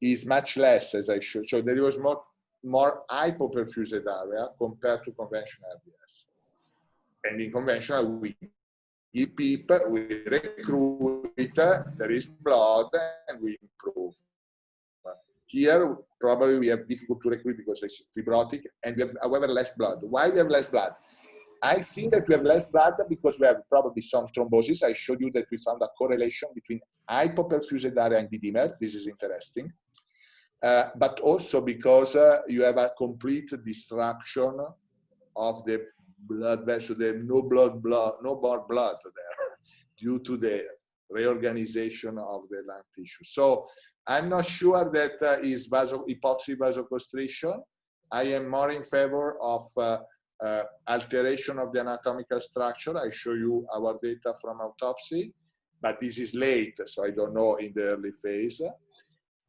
is much less, as I showed. So there was more hypoperfused area compared to conventional RDS. And in conventional, we give people, we recruit, there is blood, and we improve. Here, probably we have difficult to recruit because it's fibrotic, and we have, however, less blood. Why we have less blood? I think that we have less blood because we have probably some thrombosis. I showed you that we found a correlation between hypoperfused area and dimer. This is interesting. But also because you have a complete destruction of the blood vessel, there's no more blood there due to the reorganization of the lung tissue. So I'm not sure that is epoxy vasoconstriction. I am more in favor of alteration of the anatomical structure. I show you our data from autopsy, but this is late, so I don't know in the early phase.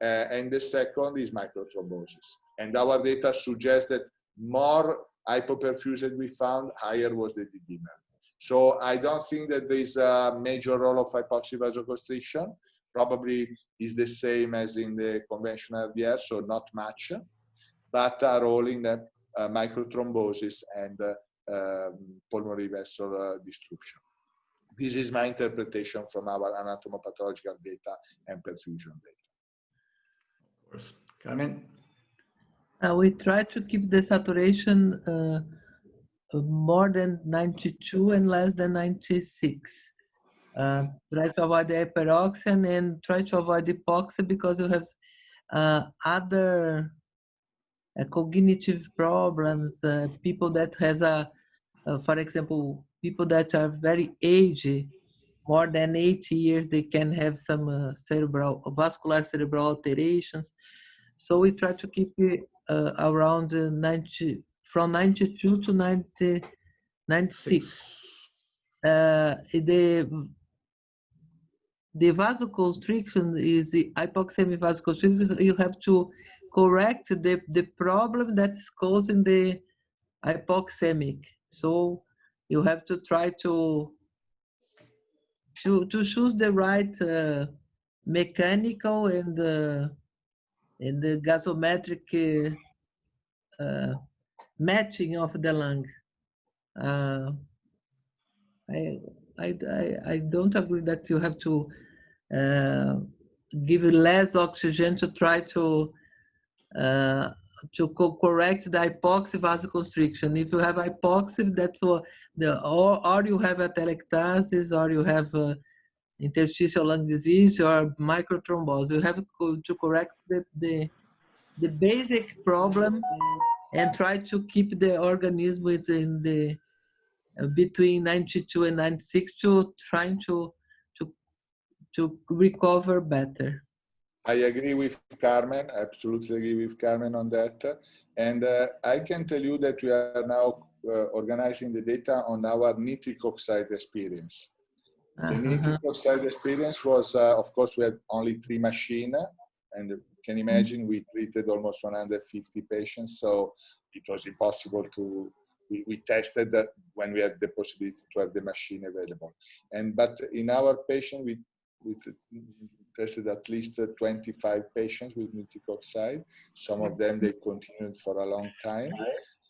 And the second is microthrombosis. And our data suggests that more hypoperfused we found, higher was the dimer. So I don't think that there is a major role of hypoxia vasoconstriction. Probably is the same as in the conventional RDS, so not much, but a role in the microthrombosis and pulmonary vessel destruction. This is my interpretation from our anatomopathological data and perfusion data. Of course. Carmen? We try to keep the saturation more than 92 and less than 96. Try to avoid the hyperoxia and try to avoid hypoxia because you have other cognitive problems. People that has for example, people that are very aged, more than 80 years, they can have some vascular cerebral alterations. So we try to keep it around 90, from 92 to 90, 96. The vasoconstriction is the hypoxemic vasoconstriction. You have to correct the problem that's causing the hypoxemic. So you have to try to choose the right mechanical and the gasometric matching of the lung. I don't agree that you have to give less oxygen to try to correct the hypoxic vasoconstriction. If you have hypoxia, that's what or you have atelectasis, or you have interstitial lung disease or microthrombosis. You have to correct the basic problem and try to keep the organism within the between 92 and 96 to trying to recover better. I agree with Carmen, absolutely agree with Carmen on that. And I can tell you that we are now organizing the data on our nitric oxide experience. The nitric oxide experience was, of course, we had only 3 machines, and you can imagine we treated almost 150 patients, so it was impossible to, we tested that when we had the possibility to have the machine available. But in our patient, we tested at least 25 patients with nitric oxide. Some of them, they continued for a long time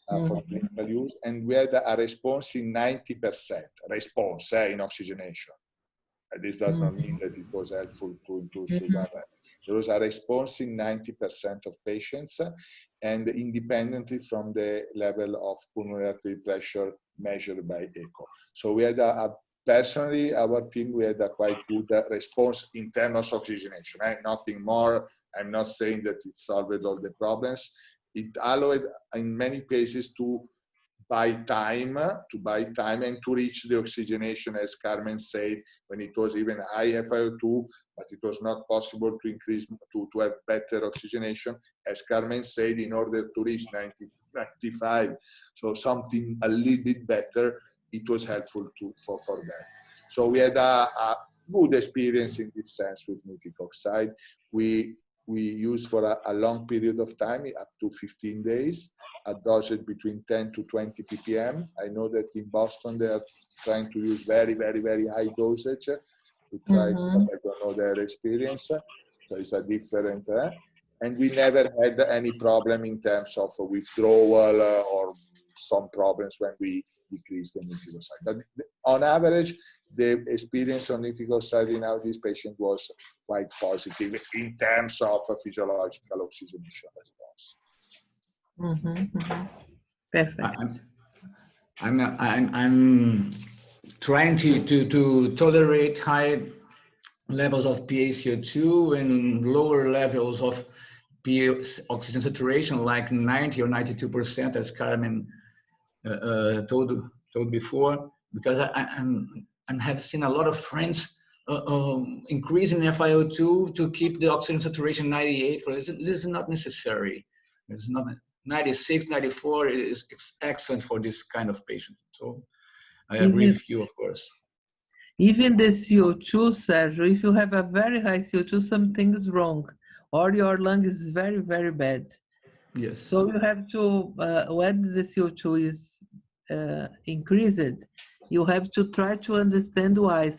for clinical use. And we had a response in 90%, response in oxygenation. This does not mean that it was helpful to improve survival. There was a response in 90% of patients, and independently from the level of pulmonary artery pressure measured by echo. So we had personally, our team, we had a quite good response in terms of oxygenation. Nothing more. I'm not saying that it solved all the problems. It allowed, in many cases, to buy time and to reach the oxygenation, as Carmen said, when it was even high FiO2, but it was not possible to increase, to have better oxygenation, as Carmen said, in order to reach 90, 95, so something a little bit better, it was helpful for that. So we had a good experience in this sense with nitric oxide. We used for a long period of time, up to 15 days, a dosage between 10 to 20 ppm. I know that in Boston they are trying to use very, very, very high dosage. We tried, but I don't know their experience. So it's a different, and we never had any problem in terms of withdrawal or some problems when we decreased the nitric oxide. But on average, the experience on nitric oxide in our this patient was quite positive in terms of a physiological oxygenation response. Perfect. I'm trying to tolerate high levels of PaCO2 and lower levels of oxygen saturation, like 90 or 92%, as Carmen told before, because I have seen a lot of friends increasing FiO2 to keep the oxygen saturation 98. This is not necessary. It's not 96, 94 is excellent for this kind of patient. So I agree with you, of course. Even the CO2, Sergio, if you have a very high CO2, something's wrong, or your lung is very, very bad. Yes. So you have to, when the CO2 is increased, you have to try to understand why.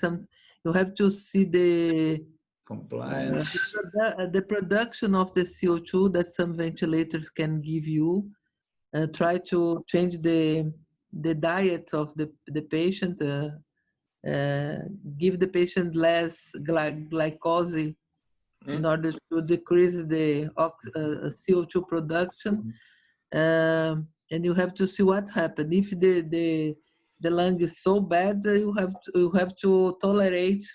You have to see the compliance, the production of the CO2 that some ventilators can give you. Try to change the diet of the patient. Give the patient less glycose in order to decrease the CO2 production, and you have to see what happened. If the lung is so bad, you have to tolerate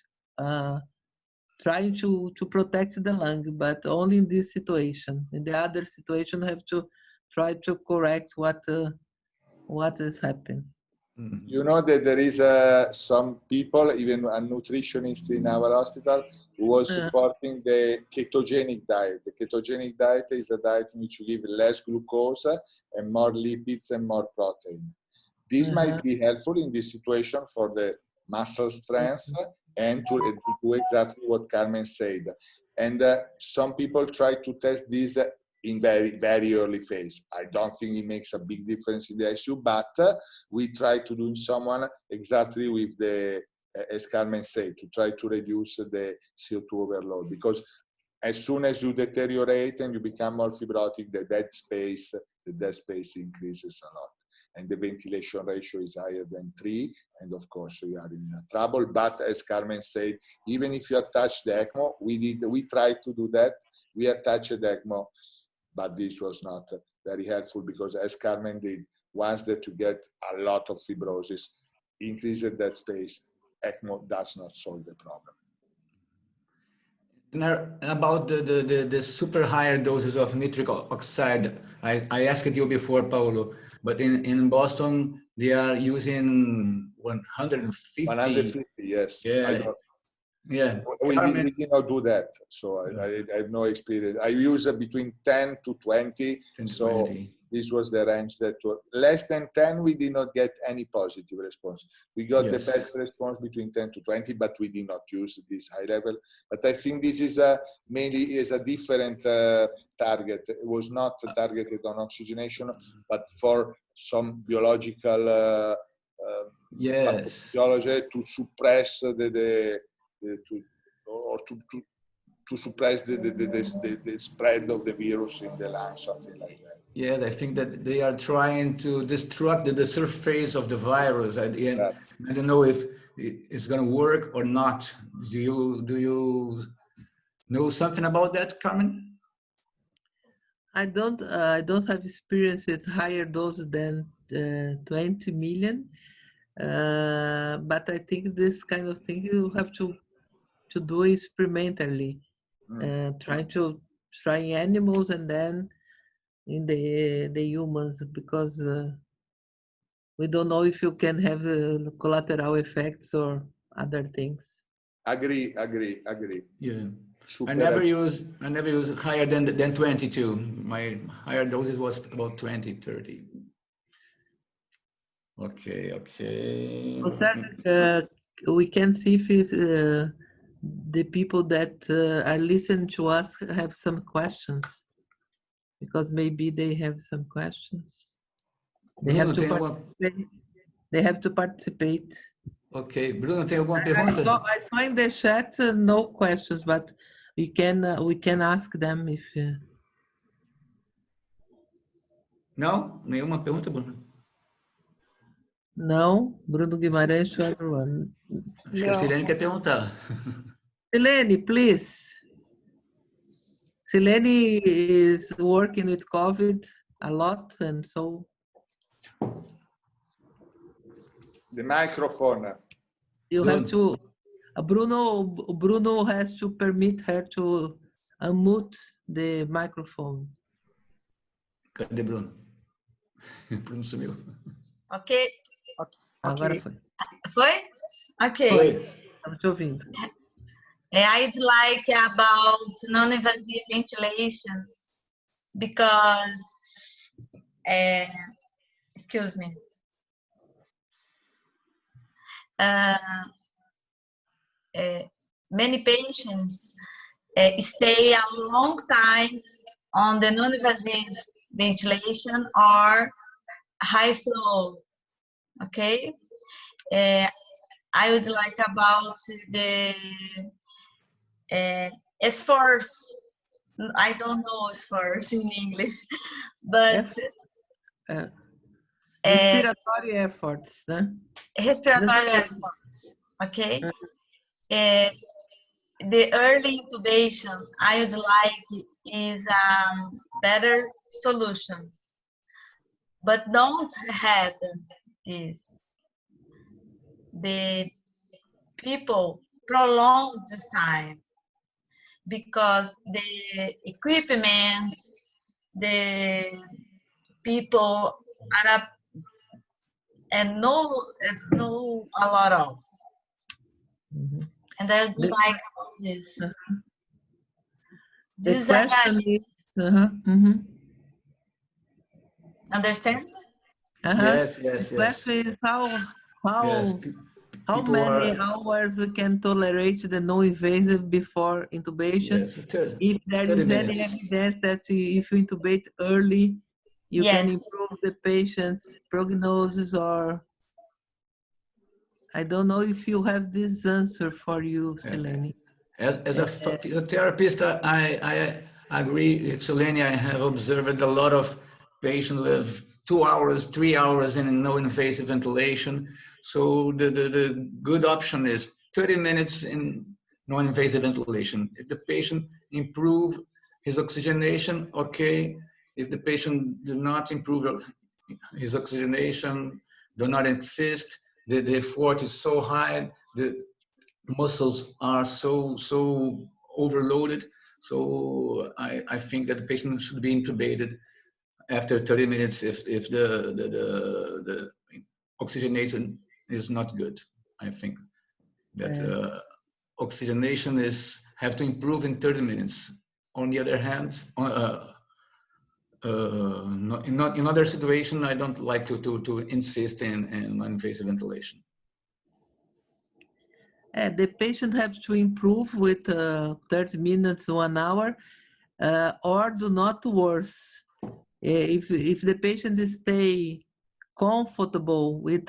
trying to protect the lung, but only in this situation. In the other situation, you have to try to correct what is happening. You know that there is some people, even a nutritionist in our hospital, who was supporting the ketogenic diet. The ketogenic diet is a diet in which you give less glucose and more lipids and more protein. This might be helpful in this situation for the muscle strength and to do exactly what Carmen said. And some people try to test this in very, very early phase. I don't think it makes a big difference in the ICU, but we try to do in someone exactly with the, as Carmen said, to try to reduce the CO2 overload, because as soon as you deteriorate and you become more fibrotic, the dead space increases a lot. And the ventilation ratio is higher than 3, and of course you are in trouble. But as Carmen said, even if you attach the ECMO, we tried to do that. We attached the ECMO, but this was not very helpful, because as Carmen did, once that you get a lot of fibrosis, increase in that space, ECMO does not solve the problem. And about the super higher doses of nitric oxide, I asked you before, Paolo, but in Boston, they are using 150. 150, yes. Yeah. Yeah. We did not do that, so I have no experience. I use between 10 to 20, so 20. This was the range that was less than 10. We did not get any positive response. We got the best response between 10 to 20, but we did not use this high level. But I think this is mainly is a different target. It was not targeted on oxygenation, but for some biological biology to suppress to suppress the spread of the virus in the lung, something like that. Yes, I think that they are trying to destruct the surface of the virus. I don't know if it's going to work or not. Do you know something about that, Carmen? I don't have experience with higher doses than 20 million, but I think this kind of thing you have to do experimentally, trying animals and then in the humans, because we don't know if you can have collateral effects or other things. Agree. Yeah. I never use higher than 22. My higher doses was about 20, 30. Okay. So, we can see if it's, the people that are listening to us have some questions, because maybe they have some questions. They have to participate. Ok. Bruno, tem alguma pergunta? I saw in the chat no questions, but we can ask them if. Não? Nenhuma pergunta, Bruno? Não, Bruno Guimarães to everyone. Acho que a Silene quer perguntar. Silene, please. Silene is working with COVID a lot, and so. The microphone. You have to. Bruno has to permit her to unmute the microphone. Cadê Bruno? Bruno sumiu. Ok. Agora foi. Foi? Ok. Foi. Estamos te ouvindo. I'd like about non-invasive ventilation because, excuse me. Many patients stay a long time on the non-invasive ventilation or high flow. Okay, I would like about the esforce. I don't know esforce in English, but respiratory efforts, né? Respiratory efforts. Okay. The early intubation I would like is better solution, but don't happen is the people prolong this time because the equipment, the people are up and know a lot of. And I would like about this. The question is, understand? Yes. The question is how many hours we can tolerate the non-invasive before intubation? Yes, 30, if there is any evidence that if you intubate early, you can improve the patient's prognosis, or I don't know if you have this answer for you, Silene. As a physiotherapist, I agree with Silene. I have observed a lot of patients live 2 hours, 3 hours in no invasive ventilation. So the good option is 30 minutes in non-invasive ventilation. If the patient improve his oxygenation, okay. If the patient do not improve his oxygenation, do not insist, the effort is so high, the muscles are so overloaded. So I think that the patient should be intubated after 30 minutes if the oxygenation is not good. I think that oxygenation have to improve in 30 minutes. On the other hand, in other situation, I don't like to insist in non-invasive ventilation. The patient has to improve with 30 minutes, 1 hour, or do not worse. If the patient stay comfortable with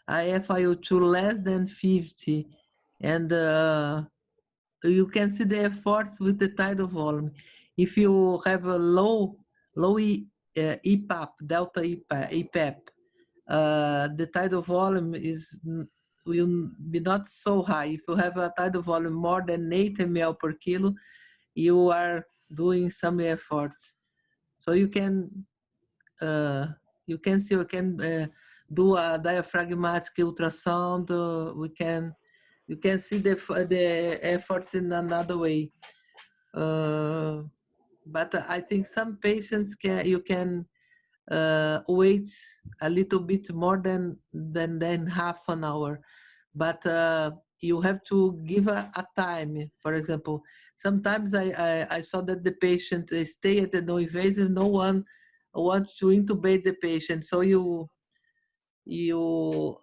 FiO2 less than 50, and you can see the efforts with the tidal volume. If you have a low EPAP, delta EPAP, the tidal volume will be not so high. If you have a tidal volume more than 8 ml per kilo, you are doing some efforts. So you can do a diaphragmatic ultrasound. You can see the efforts in another way. But I think some patients you can wait a little bit more than half an hour, but you have to give a time. For example, sometimes I saw that the patient stay at the non-invasive, no one wants to intubate the patient, so you lose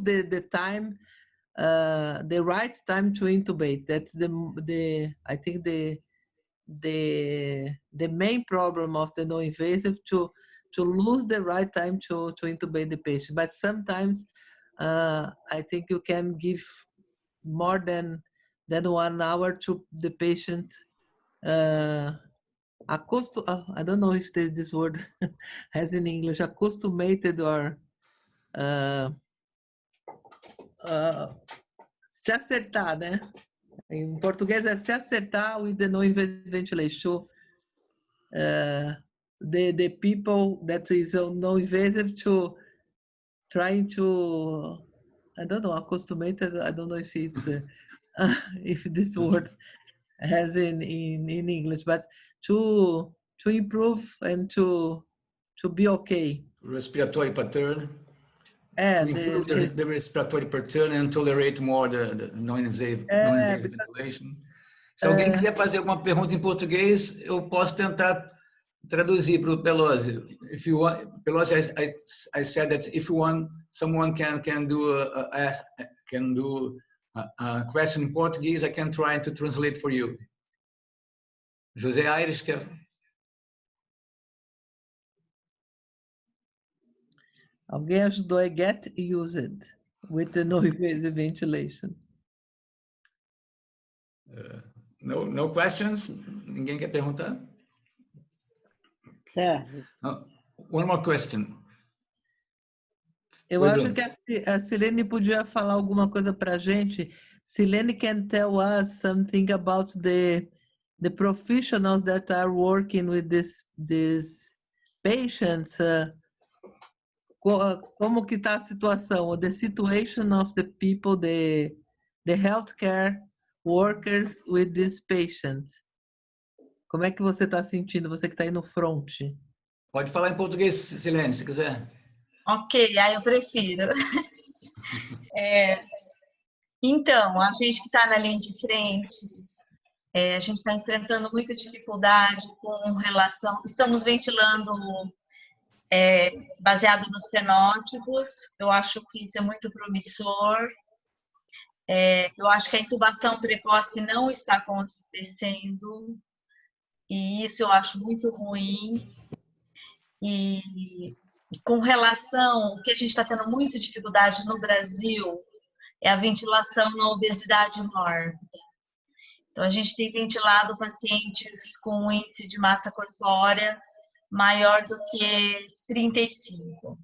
the time, the right time to intubate. That's I think the main problem of the non-invasive, to lose the right time to intubate the patient. But sometimes I think you can give more than 1 hour to the patient. I don't know if this word has in English, accustomated or se acertar, né? Em português é se acertar with the no-invasive ventilation. The people that is no-invasive to trying to, I don't know, accustomated, I don't know if it's, if this word has in English, but to improve and to be okay. Respiratory pattern. To improve the respiratory pattern and tolerate more the non-invasive ventilation. Se alguém quiser fazer alguma pergunta em português, eu posso tentar traduzir para o Pelosi. If you want, Pelosi, I said that if you want, someone can do a question in Portuguese, I can try to translate for you. José Aires quer. Alguém ajudou a get used with the no-invasive ventilation. No questions? Ninguém quer perguntar? Certo. One more question. Eu acho que a Silene podia falar alguma coisa para a gente. Silene can tell us something about the professionals that are working with these patients. Como que está a situação? The situation of the people, the healthcare workers with these patients. Como é que você está sentindo? Você que está aí no front. Pode falar em português, Silene, se quiser. Ok, aí eu prefiro. Então, a gente que está na linha de frente, a gente está enfrentando muita dificuldade com relação... Estamos ventilando baseado nos fenótipos. Eu acho que isso é muito promissor. Eu acho que a intubação precoce não está acontecendo. E isso eu acho muito ruim. E com relação, o que a gente está tendo muita dificuldade no Brasil é a ventilação na obesidade mórbida. Então, a gente tem ventilado pacientes com um índice de massa corpórea maior do que 35.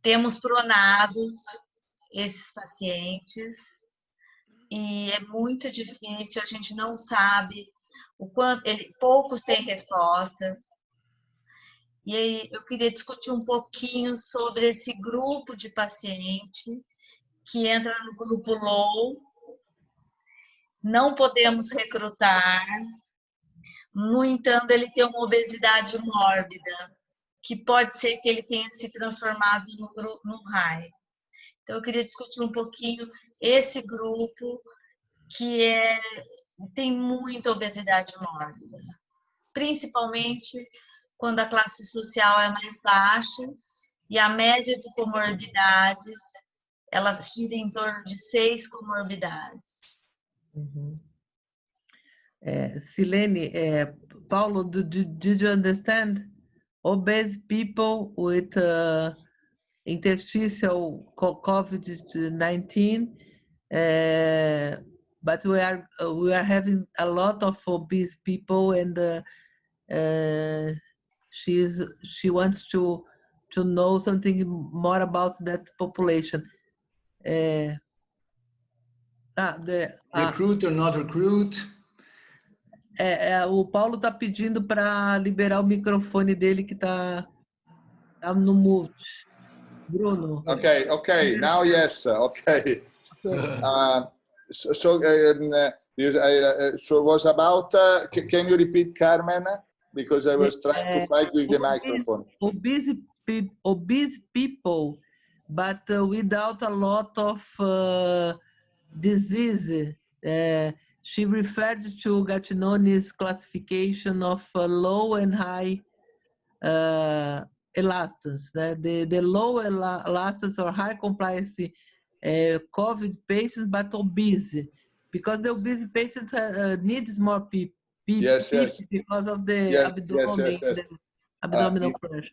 Temos pronados esses pacientes e é muito difícil, a gente não sabe o quanto, poucos têm resposta. E aí eu queria discutir um pouquinho sobre esse grupo de paciente que entra no grupo low. Não podemos recrutar. No entanto, ele tem uma obesidade mórbida, que pode ser que ele tenha se transformado no high. Então, eu queria discutir um pouquinho esse grupo que tem muita obesidade mórbida, principalmente quando a classe social é mais baixa e a média de comorbidades, ela gira em torno de 6 comorbidades. Uhum. Silene, Paulo, did you understand? Obese people with interstitial COVID-19, but we are having a lot of obese people, and she wants to know something more about that population. Recruit or not recruit? O Paulo está pedindo para liberar o microfone dele que está no mute. Bruno. Okay. Now yes. Okay. So it was about. Can you repeat, Carmen? Because I was trying to fight with the microphone. Obese people, but without a lot of disease. She referred to Gattinoni's classification of low and high elastance. The low elastance or high compliance COVID patients, but obese, because the obese patients needs more people Yes. because of the abdominal pressure.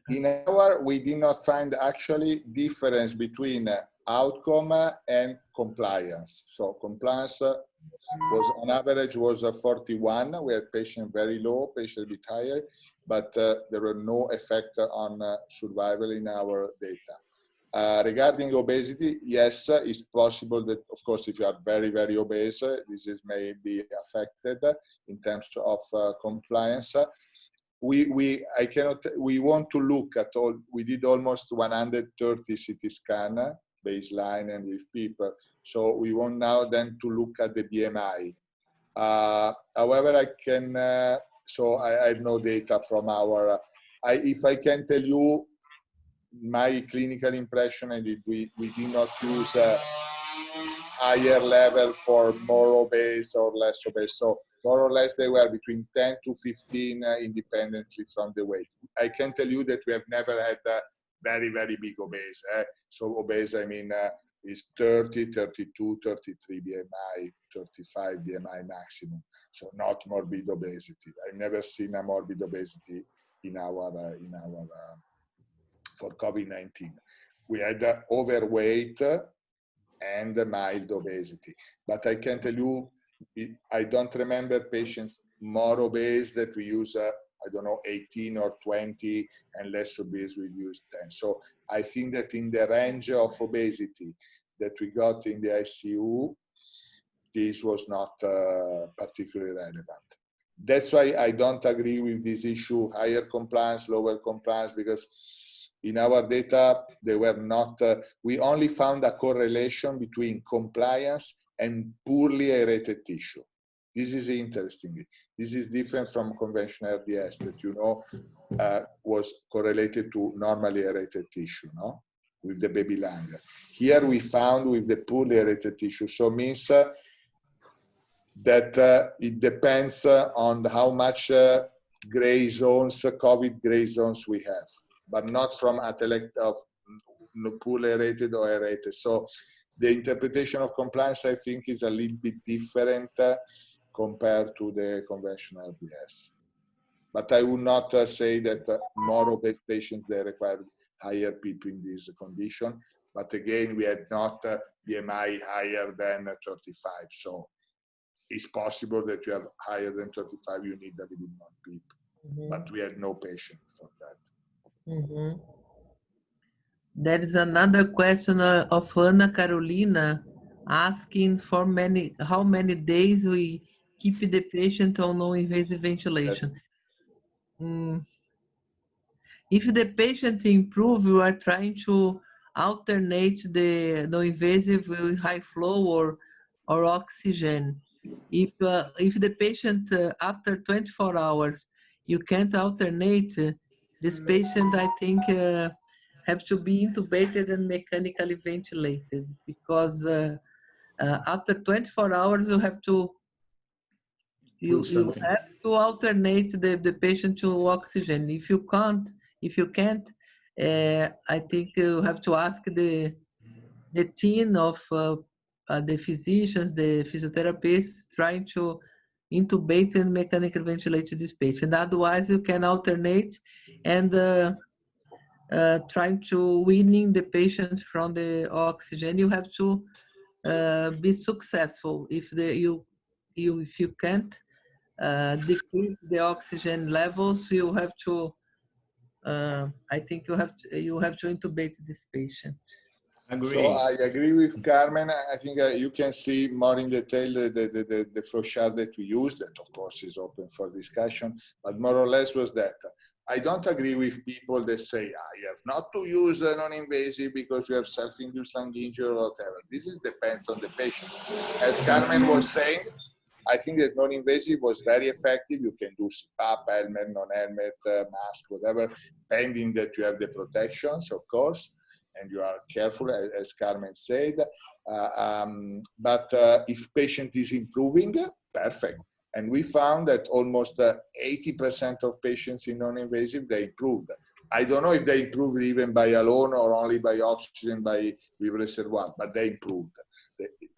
We did not find actually difference between outcome and compliance. So compliance was on average was 41. We had patient very low, patient a bit higher, but there were no effect on survival in our data. Regarding obesity, yes, it's possible that, of course, if you are very, very obese, this may be affected in terms of compliance. We want to look at all. We did almost 130 CT scan baseline and with people. So we want now then to look at the BMI. However, I can. So I have no data from our. If I can tell you my clinical impression, and we did not use a higher level for more obese or less obese. So more or less they were between 10 to 15 independently from the weight. I can tell you that we have never had a very, very big obese. So obese, I mean, is 30, 32, 33 BMI, 35 BMI maximum. So not morbid obesity. I've never seen a morbid obesity in our for COVID-19. We had overweight and mild obesity. But I can tell you, I don't remember patients more obese that we use, I don't know, 18 or 20, and less obese we use 10. So I think that in the range of obesity that we got in the ICU, this was not particularly relevant. That's why I don't agree with this issue, higher compliance, lower compliance, because in our data, they were not, we only found a correlation between compliance and poorly aerated tissue. This is interesting. This is different from conventional RDS that, you know, was correlated to normally aerated tissue, no? With the baby lung. Here we found with the poorly aerated tissue. So means that it depends on how much gray zones, COVID gray zones we have, but not from athlete of poorly aerated or aerated. So the interpretation of compliance, I think, is a little bit different compared to the conventional RDS. But I would not say that more obese patients, they require higher PIP in this condition. But again, we had not BMI higher than 35. So it's possible that you have higher than 35, you need a little bit more PIP. But we had no patient for that. There is another question of Ana Carolina asking for how many days we keep the patient on non-invasive ventilation. If the patient improve, we are trying to alternate the non-invasive with high flow or oxygen. If the patient after 24 hours you can't alternate, this patient, I think, have to be intubated and mechanically ventilated, because after 24 hours you have to alternate the patient to oxygen. If you can't, I think you have to ask the team of the physicians, the physiotherapists, trying to intubate and mechanically ventilate this patient. Otherwise, you can alternate and trying to weaning the patient from the oxygen. You have to be successful. If you can't decrease the oxygen levels, you have to. I think you have to intubate this patient. Agree. So I agree with Carmen. I think you can see more in detail the flow chart that we used, that of course is open for discussion, but more or less was that. I don't agree with people that say, you have not to use non-invasive because you have self-induced lung injury or whatever. This depends on the patient. As Carmen was saying, I think that non-invasive was very effective. You can do CPAP, helmet, non-helmet, mask, whatever, pending that you have the protections, of course, and you are careful, as Carmen said. But if patient is improving, perfect. And we found that almost 80% of patients in non-invasive, they improved. I don't know if they improved even by alone or only by oxygen with reservoir, but they improved.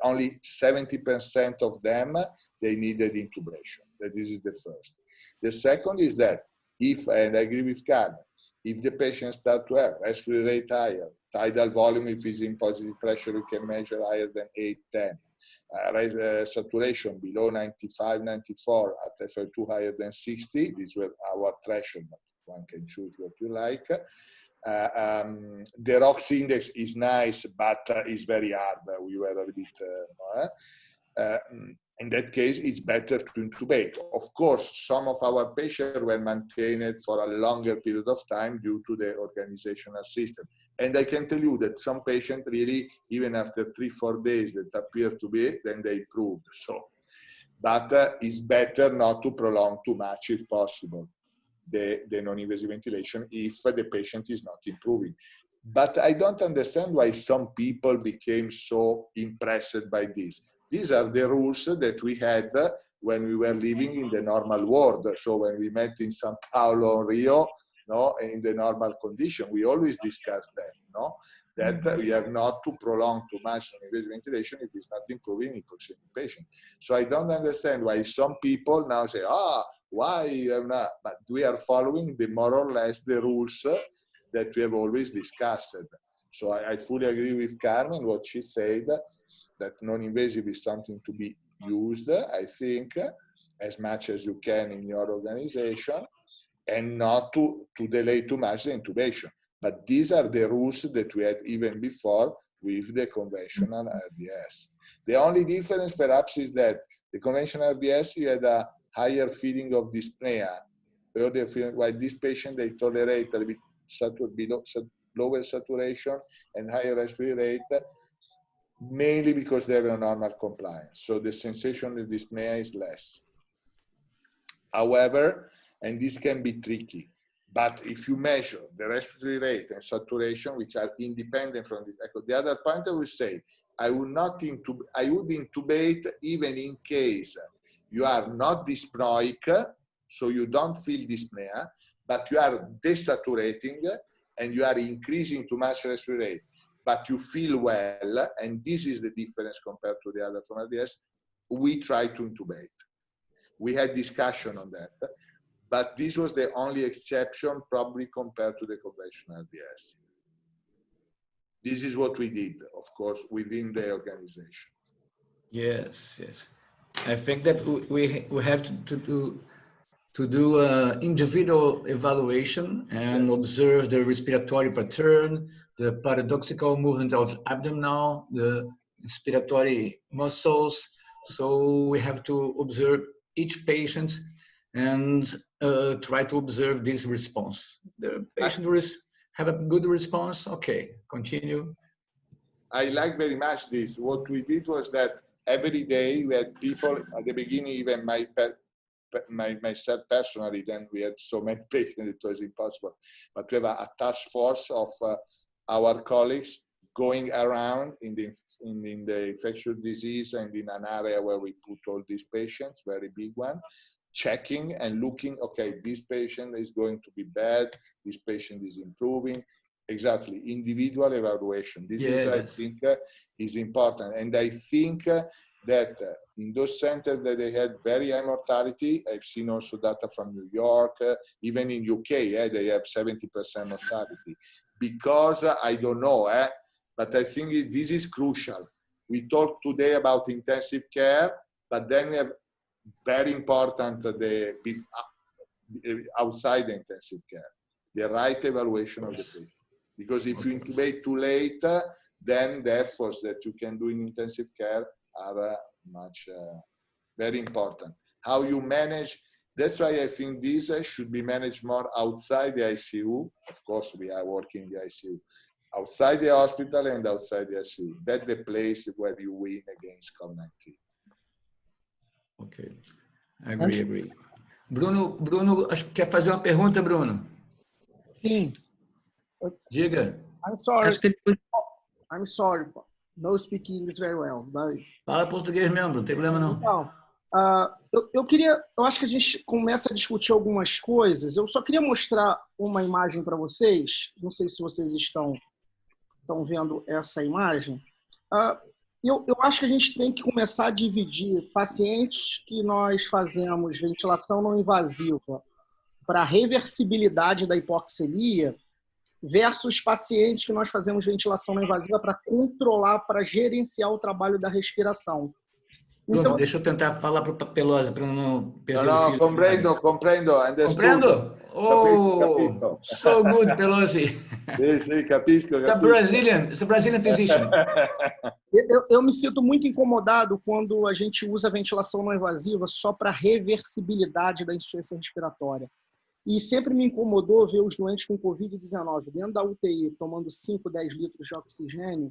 Only 70% of them, they needed intubation. This is the first. The second is that and I agree with Carmen, If the patient starts to have respiratory rate higher, tidal volume, if he's in positive pressure, we can measure higher than 8, 10. Saturation below 95, 94, at FL2 higher than 60. These were our threshold, but one can choose what you like. The ROX index is nice, but is very hard. We were a bit, in that case, it's better to intubate. Of course, some of our patients were maintained for a longer period of time due to the organizational system. And I can tell you that some patients really, even after 3-4 days that appear to be, then they improved. So, but it's better not to prolong too much if possible the non-invasive ventilation if the patient is not improving. But I don't understand why some people became so impressed by this. These are the rules that we had when we were living in the normal world. So when we met in São Paulo or Rio, no, in the normal condition, we always discussed that, no? That we have not to prolong too much non-invasive ventilation if it's not improving hypoxemic patient. So I don't understand why some people now say, why you have not? But we are following the more or less the rules that we have always discussed. So I fully agree with Carmen, what she said, that non-invasive is something to be used, I think, as much as you can in your organization, and not to delay too much the intubation. But these are the rules that we had even before with the conventional RDS. The only difference perhaps is that the conventional RDS, you had a higher feeling of dyspnea, earlier feeling, while this patient, they tolerate a bit lower saturation and higher respiratory rate, mainly because they have a normal compliance. So the sensation of dyspnea is less. However, and this can be tricky, but if you measure the respiratory rate and saturation, which are independent from the other point, I would say, I would intubate even in case you are not dyspnoic, so you don't feel dyspnea, but you are desaturating and you are increasing too much respiratory rate, but you feel well, and this is the difference compared to the other from RDS, we try to intubate. We had discussion on that, but this was the only exception probably compared to the conventional RDS. This is what we did, of course, within the organization. Yes, yes. I think that we have to do individual evaluation and observe the respiratory pattern, the paradoxical movement of abdominal, the respiratory muscles. So we have to observe each patient and try to observe this response. The patient have a good response, okay, continue. I like very much this. What we did was that every day we had people at the beginning, even myself personally, then we had so many patients, it was impossible. But we have a task force of our colleagues going around in the infectious disease and in an area where we put all these patients, very big one, checking and looking, okay, this patient is going to be bad, this patient is improving. Exactly, individual evaluation. This is, I think, is important. And I think that in those centers that they had very high mortality, I've seen also data from New York, even in UK, they have 70% mortality. Because, I don't know, but I think this is crucial. We talked today about intensive care, but then we have very important outside the intensive care, the right evaluation of the patient. Because if you intubate too late, then the efforts that you can do in intensive care are very important. How you manage, that's why I think this should be managed more outside the ICU. Of course, we are working in the ICU. Outside the hospital and outside the ICU. That's the place where you win against COVID-19. Ok, agree. Bruno, acho que quer fazer uma pergunta, Bruno? Sim. Diga. I'm sorry. Acho que ele... I'm sorry. No speak English very well. But... Fala português mesmo, não tem problema não. Então, eu acho que a gente começa a discutir algumas coisas. Eu só queria mostrar uma imagem para vocês. Não sei se vocês estão vendo essa imagem. Eu acho que a gente tem que começar a dividir pacientes que nós fazemos ventilação não invasiva para reversibilidade da hipoxemia versus pacientes que nós fazemos ventilação não invasiva para controlar, para gerenciar o trabalho da respiração. Bruno, Então, deixa eu tentar falar para o Pelosi, para não perder No, o no, fio. comprendo, Comprendo? Oh, Capisco. so good, Pelosi. Sì, capisco. It's a Brazilian physician. Eu me sinto muito incomodado quando a gente usa a ventilação não invasiva só para reversibilidade da insuficiência respiratória. E sempre me incomodou ver os doentes com Covid-19 dentro da UTI, tomando 5, 10 litros de oxigênio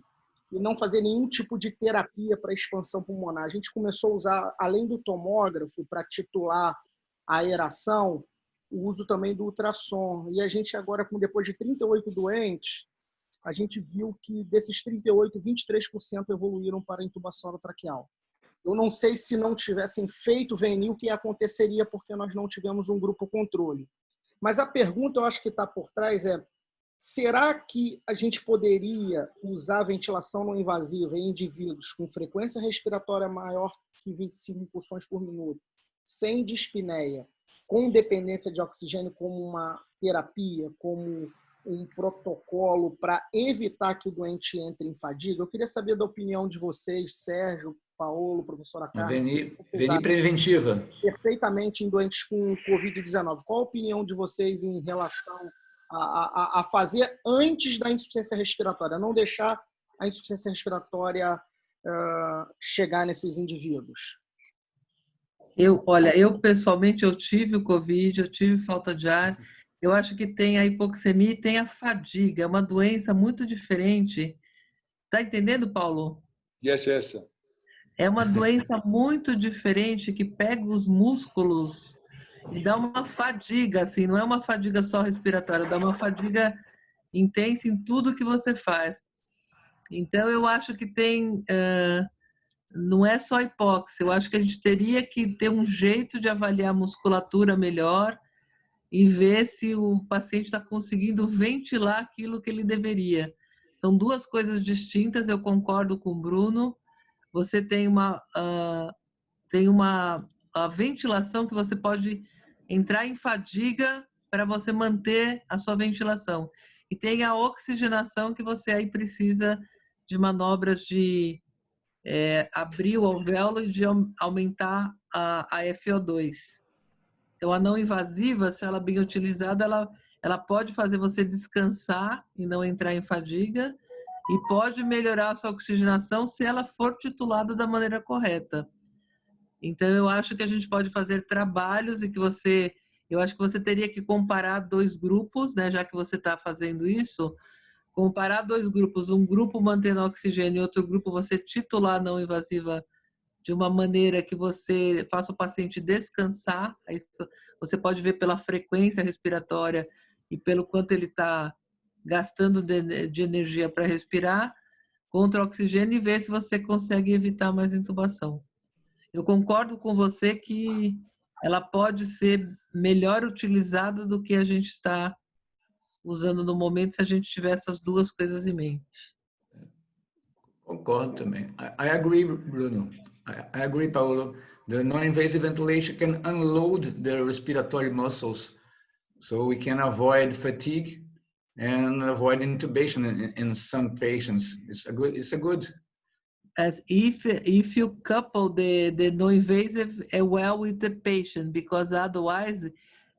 e não fazer nenhum tipo de terapia para expansão pulmonar. A gente começou a usar, além do tomógrafo, para titular a aeração, o uso também do ultrassom. E a gente agora, depois de 38 doentes, a gente viu que desses 38, 23% evoluíram para intubação orotraqueal. Eu não sei se não tivessem feito VNI, o que aconteceria, porque nós não tivemos um grupo controle. Mas a pergunta, eu acho que está por trás é, será que a gente poderia usar ventilação não invasiva em indivíduos com frequência respiratória maior que 25 incursões por minuto, sem dispneia, com dependência de oxigênio como uma terapia, como um protocolo para evitar que o doente entre em fadiga? Eu queria saber da opinião de vocês, Sérgio, Paolo, professora Carmen. VNI preventiva. Perfeitamente em doentes com Covid-19. Qual a opinião de vocês em relação a fazer antes da insuficiência respiratória? Não deixar a insuficiência respiratória chegar nesses indivíduos. Olha, eu pessoalmente eu tive o Covid, eu tive falta de ar. Eu acho que tem a hipoxemia e tem a fadiga. É uma doença muito diferente. Tá entendendo, Paulo? Yes, yes. É uma doença muito diferente que pega os músculos e dá uma fadiga, assim, não é uma fadiga só respiratória, dá uma fadiga intensa em tudo que você faz. Então, eu acho que tem, não é só hipóxia, eu acho que a gente teria que ter um jeito de avaliar a musculatura melhor e ver se o paciente está conseguindo ventilar aquilo que ele deveria. São duas coisas distintas, eu concordo com o Bruno. Você tem a ventilação que você pode entrar em fadiga para você manter a sua ventilação. E tem a oxigenação que você aí precisa de manobras de abrir o alvéolo e de aumentar a FO2. Então, a não invasiva, se ela bem utilizada, ela pode fazer você descansar e não entrar em fadiga e pode melhorar a sua oxigenação se ela for titulada da maneira correta. Então, eu acho que a gente pode fazer trabalhos e eu acho que você teria que comparar dois grupos, né, já que você está fazendo isso, comparar dois grupos, um grupo mantendo oxigênio e outro grupo você titular não invasiva de uma maneira que você faça o paciente descansar. Aí você pode ver pela frequência respiratória e pelo quanto ele está gastando de energia para respirar, contra o oxigênio, e ver se você consegue evitar mais intubação. Eu concordo com você que ela pode ser melhor utilizada do que a gente está usando no momento, se a gente tiver essas duas coisas em mente. Concordo também. I agree, Bruno. I agree, Paolo. The non-invasive ventilation can unload the respiratory muscles, so we can avoid fatigue and avoid intubation in some patients. It's a good. As if you couple the non-invasive well with the patient, because otherwise,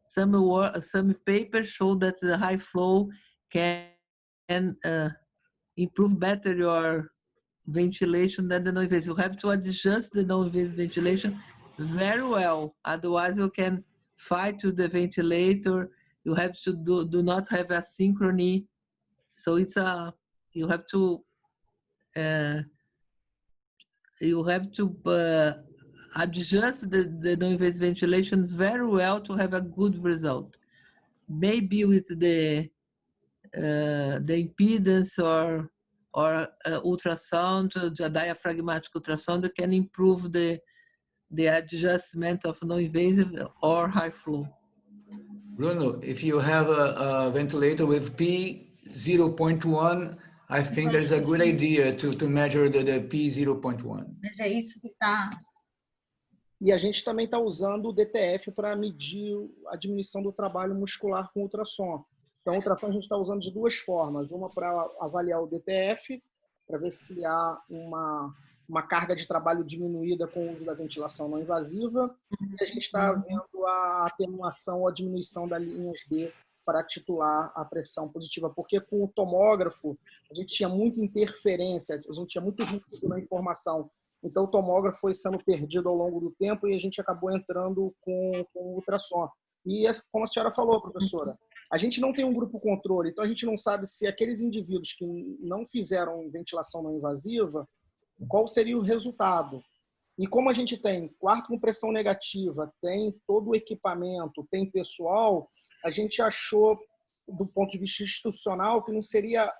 some papers show that the high flow can improve better your ventilation than the non-invasive. You have to adjust the non-invasive ventilation very well. Otherwise, you can fight with the ventilator. You have to do not have asynchrony. So you have to adjust the non-invasive ventilation very well to have a good result. Maybe with the impedance or ultrasound, the diaphragmatic ultrasound can improve the adjustment of non-invasive or high flow. Bruno, if you have a ventilator with P 0.1, I think there's a good idea to measure the P 0.1. Mas é isso que está... E a gente também está usando o DTF para medir a diminuição do trabalho muscular com ultrassom. Então, o ultrassom a gente está usando de duas formas. Uma para avaliar o DTF, para ver se há uma carga de trabalho diminuída com o uso da ventilação não invasiva. E a gente está vendo a atenuação ou a diminuição das linhas D para titular a pressão positiva. Porque com o tomógrafo, a gente tinha muita interferência, a gente tinha muito ruído na informação. Então, o tomógrafo foi sendo perdido ao longo do tempo e a gente acabou entrando com o ultrassom. E, como a senhora falou, professora, a gente não tem um grupo controle, então a gente não sabe se aqueles indivíduos que não fizeram ventilação não invasiva, qual seria o resultado. E como a gente tem quarto com pressão negativa, tem todo o equipamento, tem pessoal, a gente achou, do ponto de vista institucional, que não seria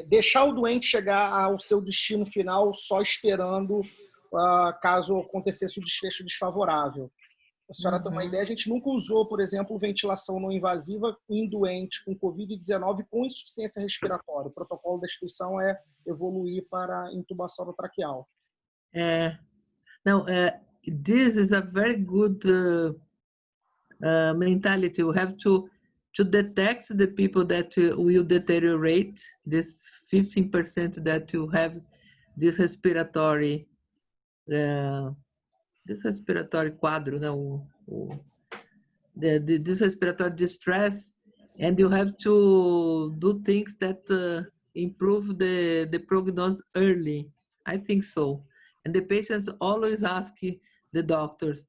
deixar o doente chegar ao seu destino final só esperando caso acontecesse o desfecho desfavorável. A senhora tem uma ideia, a gente nunca usou, por exemplo, ventilação não invasiva em doente com Covid-19 com insuficiência respiratória. O protocolo da instituição é evoluir para intubação traqueal. Now, this is a very good mentality. We have to detect the people that will deteriorate, this 15% that you have this respiratory quadro, no? This respiratory distress, and you have to do things that improve the prognosis early. I think so. And the patients always ask the doctors,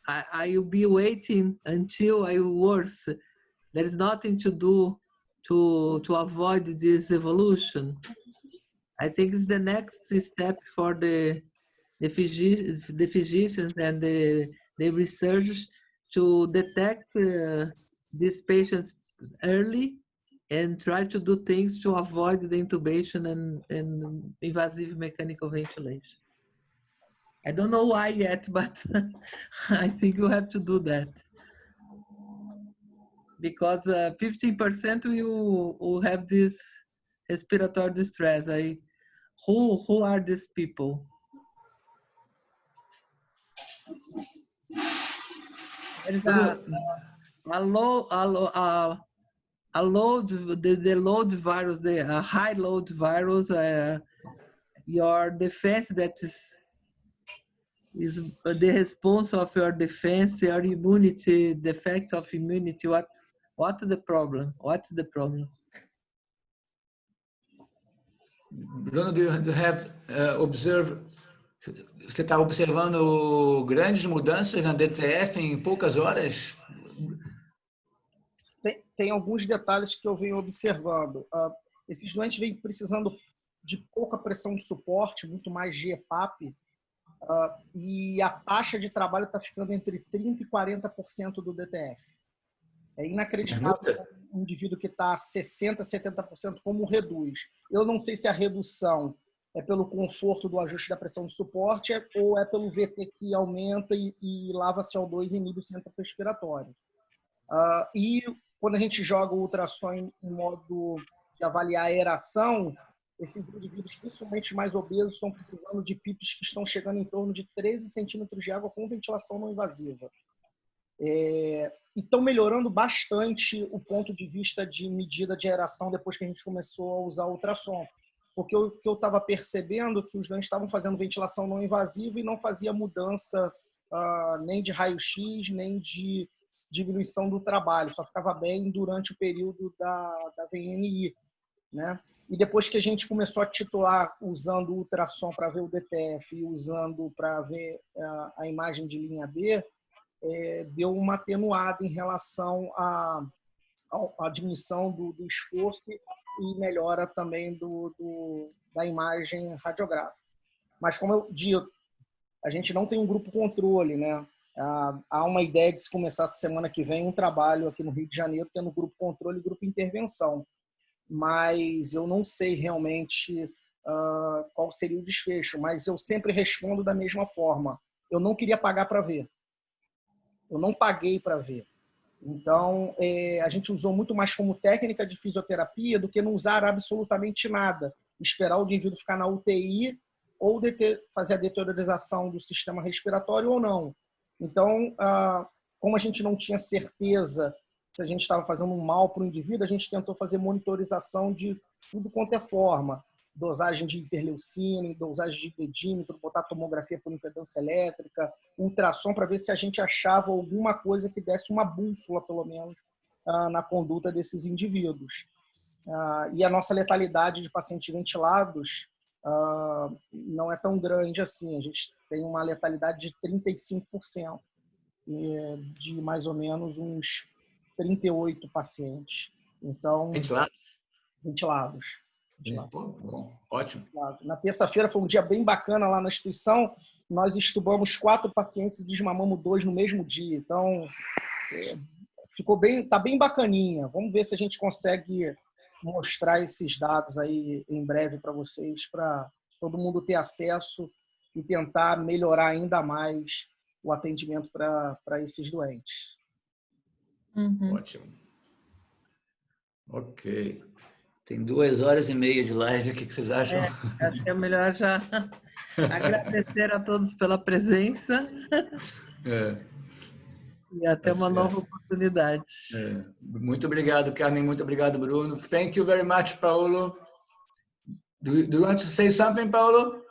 I will be waiting until I worse. There is nothing to do to avoid this evolution. I think it's the next step for the physicians and the researchers to detect these patients early and try to do things to avoid the intubation and invasive mechanical ventilation. I don't know why yet, but I think you have to do that. Because 15% will have this respiratory distress. Who are these people? There is the load virus, the high load virus, your defense that is the response of your defense, your immunity, the effect of immunity. What's the problem? What's the problem? Bruno, do you have observed? Você está observando grandes mudanças na DTF em poucas horas? Tem alguns detalhes que eu venho observando. Esses doentes vêm precisando de pouca pressão de suporte, muito mais de EPAP, e a taxa de trabalho está ficando entre 30% e 40% do DTF. É inacreditável um indivíduo que está 60%, 70% como reduz. Eu não sei se a redução é pelo conforto do ajuste da pressão de suporte ou é pelo VT que aumenta e lava CO2 e inibe o centro respiratório. E quando a gente joga o ultrassom em modo de avaliar a aeração, esses indivíduos, principalmente mais obesos, estão precisando de PIPs que estão chegando em torno de 13 centímetros de água com ventilação não invasiva. E estão melhorando bastante o ponto de vista de medida de aeração depois que a gente começou a usar o ultrassom. Porque o que eu estava percebendo é que os doentes estavam fazendo ventilação não invasiva e não fazia mudança nem de raio-x, nem de diminuição do trabalho. Só ficava bem durante o período da VNI, né? E depois que a gente começou a titular usando o ultrassom para ver o DTF e usando para ver a imagem de linha B, deu uma atenuada em relação à diminuição do esforço e melhora também da imagem radiográfica. Mas, como eu digo, a gente não tem um grupo controle, né? Há uma ideia de se começar essa semana que vem um trabalho aqui no Rio de Janeiro tendo grupo controle e grupo intervenção. Mas eu não sei realmente qual seria o desfecho, mas eu sempre respondo da mesma forma. Eu não queria pagar para ver. Eu não paguei para ver. Então, a gente usou muito mais como técnica de fisioterapia do que não usar absolutamente nada. Esperar o indivíduo ficar na UTI ou fazer a deteriorização do sistema respiratório ou não. Então, como a gente não tinha certeza se a gente estava fazendo um mal para o indivíduo, a gente tentou fazer monitorização de tudo quanto é forma. Dosagem de interleucina, dosagem de dedímetro, botar tomografia por impedância elétrica, ultrassom, para ver se a gente achava alguma coisa que desse uma bússola, pelo menos, na conduta desses indivíduos. E a nossa letalidade de pacientes ventilados não é tão grande assim. A gente tem uma letalidade de 35%, de mais ou menos uns 38 pacientes. Então, ventilados. Bom, ótimo. Na terça-feira foi um dia bem bacana lá na instituição. Nós estubamos 4 pacientes e desmamamos 2 no mesmo dia. Então, tá bem bacaninha. Vamos ver se a gente consegue mostrar esses dados aí em breve para vocês, para todo mundo ter acesso e tentar melhorar ainda mais o atendimento para esses doentes. Ótimo. Ok. Tem 2h30 de live. O que vocês acham? Acho que é melhor já agradecer a todos pela presença. E até uma nova oportunidade. Muito obrigado, Carmen. Muito obrigado, Bruno. Thank you very much, Paolo. Do you want to say something, Paolo?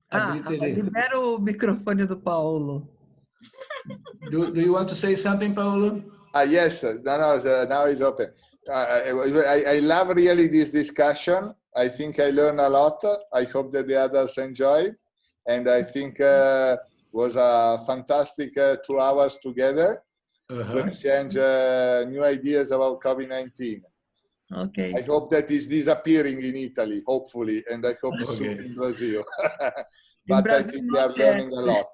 Libera o microfone do Paolo. Do you want to say something, Paolo? Yes. Now it's open. I love really this discussion. I think I learned a lot. I hope that the others enjoy. And I think was a fantastic 2 hours together to exchange new ideas about COVID-19. Okay. I hope that is disappearing in Italy, hopefully, and I hope soon in Brazil. But I think we are learning a lot.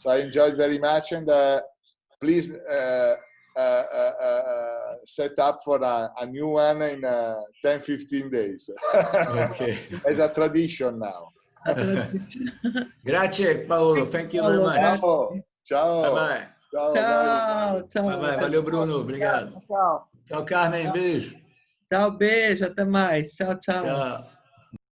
So I enjoyed very much, and please set up for a new one in 10-15 days. Okay. As a tradition now. Grazie, Paolo. Thank you very much. Ciao. Bye-bye. Tchau. Bye-bye. Valeu, Bruno. Obrigado. Tchau. Tchau, Carmen. Beijo. Tchau, beijo. Até mais. Tchau. Tchau.